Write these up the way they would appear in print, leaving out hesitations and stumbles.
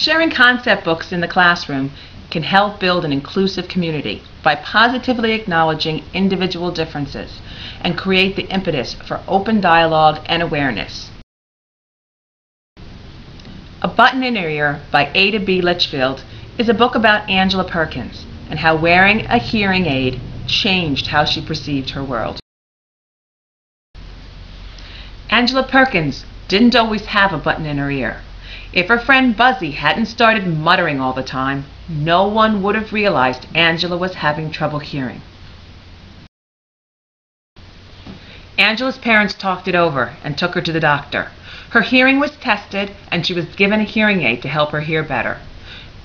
Sharing concept books in the classroom can help build an inclusive community by positively acknowledging individual differences and create the impetus for open dialogue and awareness. A Button in Her Ear by Ada B. Litchfield is a book about Angela Perkins and how wearing a hearing aid changed how she perceived her world. Angela Perkins didn't always have a button in her ear. If her friend Buzzie hadn't started muttering all the time, no one would have realized Angela was having trouble hearing. Angela's parents talked it over and took her to the doctor. Her hearing was tested and she was given a hearing aid to help her hear better.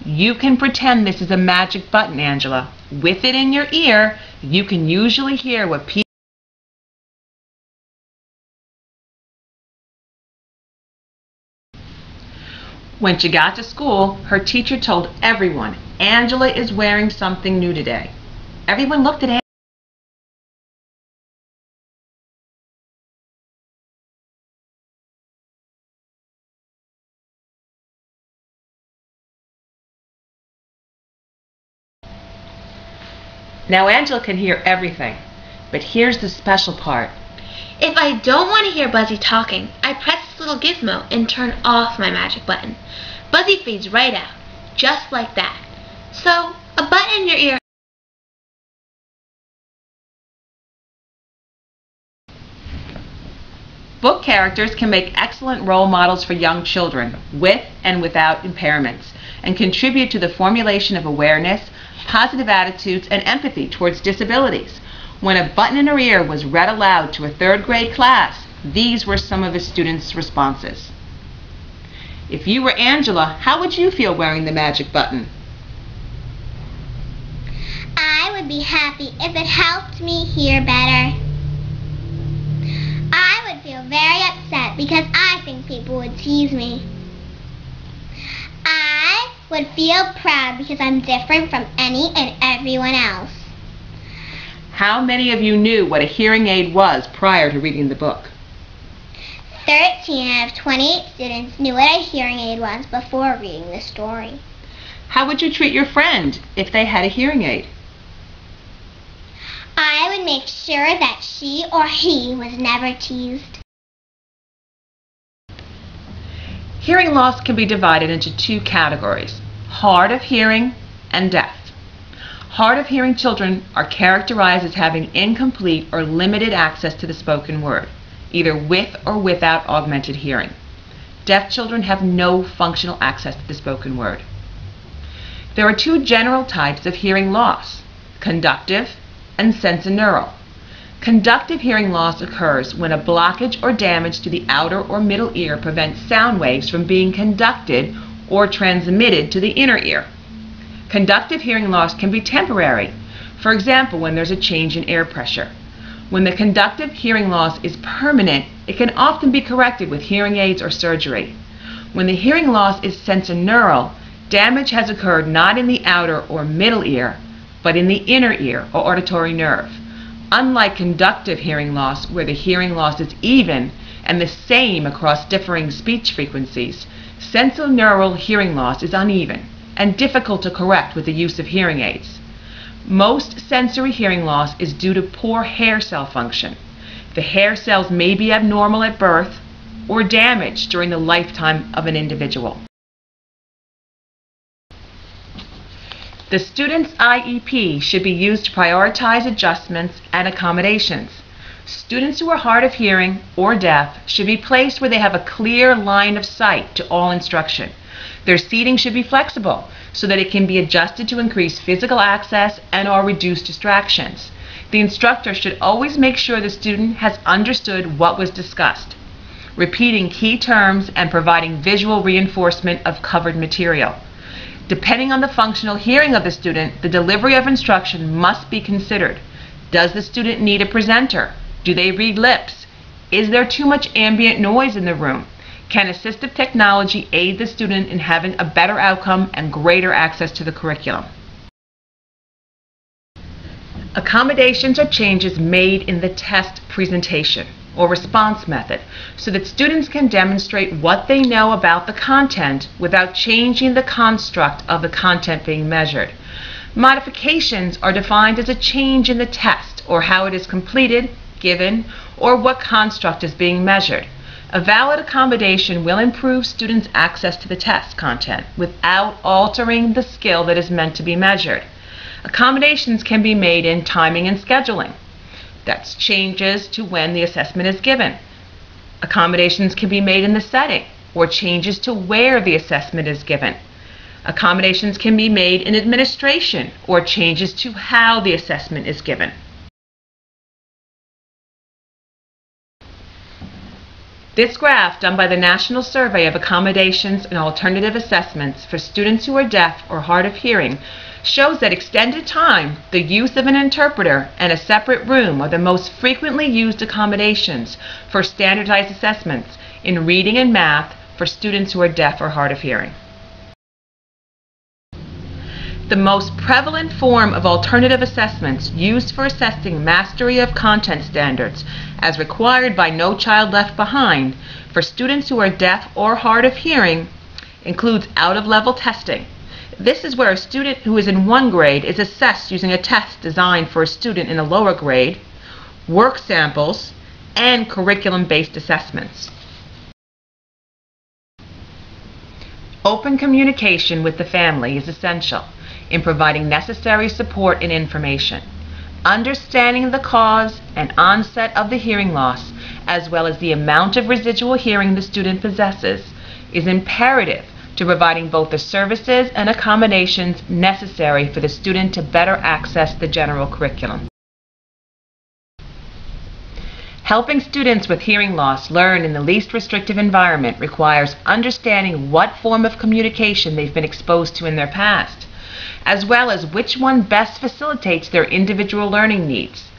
You can pretend this is a magic button, Angela. With it in your ear, you can usually hear what people When she got to school, her teacher told everyone, "Angela is wearing something new today." Everyone looked at Angela. Now Angela can hear everything, but here's the special part. If I don't want to hear Buzzie talking, I press this little gizmo and turn off my magic button. Buzzie fades right out, just like that. So, a button in your ear. Book characters can make excellent role models for young children with and without impairments and contribute to the formulation of awareness, positive attitudes, and empathy towards disabilities. When A Button in Her Ear was read aloud to a third-grade class, these were some of the students' responses. If you were Angela, how would you feel wearing the magic button? I would be happy if it helped me hear better. I would feel very upset because I think people would tease me. I would feel proud because I'm different from any and everyone else. How many of you knew what a hearing aid was prior to reading the book? 13 out of 28 students knew what a hearing aid was before reading the story. How would you treat your friend if they had a hearing aid? I would make sure that she or he was never teased. Hearing loss can be divided into two categories: hard of hearing and deaf. Hard of hearing children are characterized as having incomplete or limited access to the spoken word, either with or without augmented hearing. Deaf children have no functional access to the spoken word. There are two general types of hearing loss: conductive and sensorineural. Conductive hearing loss occurs when a blockage or damage to the outer or middle ear prevents sound waves from being conducted or transmitted to the inner ear. Conductive hearing loss can be temporary, for example, when there's a change in air pressure. When the conductive hearing loss is permanent, it can often be corrected with hearing aids or surgery. When the hearing loss is sensorineural, damage has occurred not in the outer or middle ear, but in the inner ear or auditory nerve. Unlike conductive hearing loss, where the hearing loss is even and the same across differing speech frequencies, sensorineural hearing loss is uneven and difficult to correct with the use of hearing aids. Most sensory hearing loss is due to poor hair cell function. The hair cells may be abnormal at birth or damaged during the lifetime of an individual. The student's IEP should be used to prioritize adjustments and accommodations. Students who are hard of hearing or deaf should be placed where they have a clear line of sight to all instruction. Their seating should be flexible so that it can be adjusted to increase physical access and or reduce distractions. The instructor should always make sure the student has understood what was discussed, repeating key terms and providing visual reinforcement of covered material. Depending on the functional hearing of the student, the delivery of instruction must be considered. Does the student need a presenter? Do they read lips? Is there too much ambient noise in the room? Can assistive technology aid the student in having a better outcome and greater access to the curriculum? Accommodations are changes made in the test presentation. or response method so that students can demonstrate what they know about the content without changing the construct of the content being measured. Modifications are defined as a change in the test or how it is completed, given, or what construct is being measured. A valid accommodation will improve students' access to the test content without altering the skill that is meant to be measured. Accommodations can be made in timing and scheduling. That's changes to when the assessment is given. Accommodations can be made in the setting or changes to where the assessment is given. Accommodations can be made in administration or changes to how the assessment is given. This graph, done by the National Survey of Accommodations and Alternative Assessments for students who are deaf or hard of hearing, shows that extended time, the use of an interpreter, and a separate room are the most frequently used accommodations for standardized assessments in reading and math for students who are deaf or hard of hearing. The most prevalent form of alternative assessments used for assessing mastery of content standards, as required by No Child Left Behind, for students who are deaf or hard of hearing, includes out-of-level testing. This is where a student who is in one grade is assessed using a test designed for a student in a lower grade, work samples, and curriculum-based assessments. Open communication with the family is essential in providing necessary support and information. Understanding the cause and onset of the hearing loss, as well as the amount of residual hearing the student possesses, is imperative to providing both the services and accommodations necessary for the student to better access the general curriculum. Helping students with hearing loss learn in the least restrictive environment requires understanding what form of communication they've been exposed to in their past, as well as which one best facilitates their individual learning needs: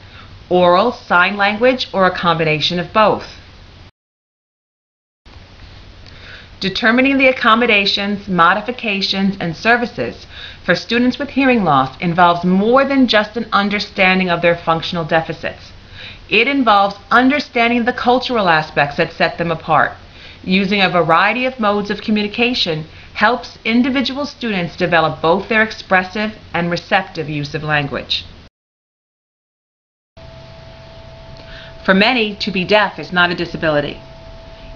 oral, sign language, or a combination of both. Determining the accommodations, modifications, and services for students with hearing loss involves more than just an understanding of their functional deficits. It involves understanding the cultural aspects that set them apart. Using a variety of modes of communication helps individual students develop both their expressive and receptive use of language. For many, to be deaf is not a disability.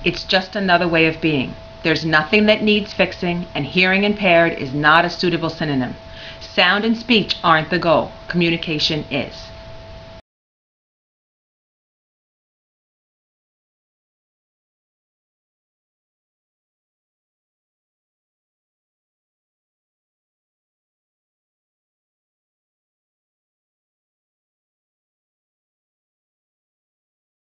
It's just another way of being. There's nothing that needs fixing, and hearing impaired is not a suitable synonym. Sound and speech aren't the goal. Communication is.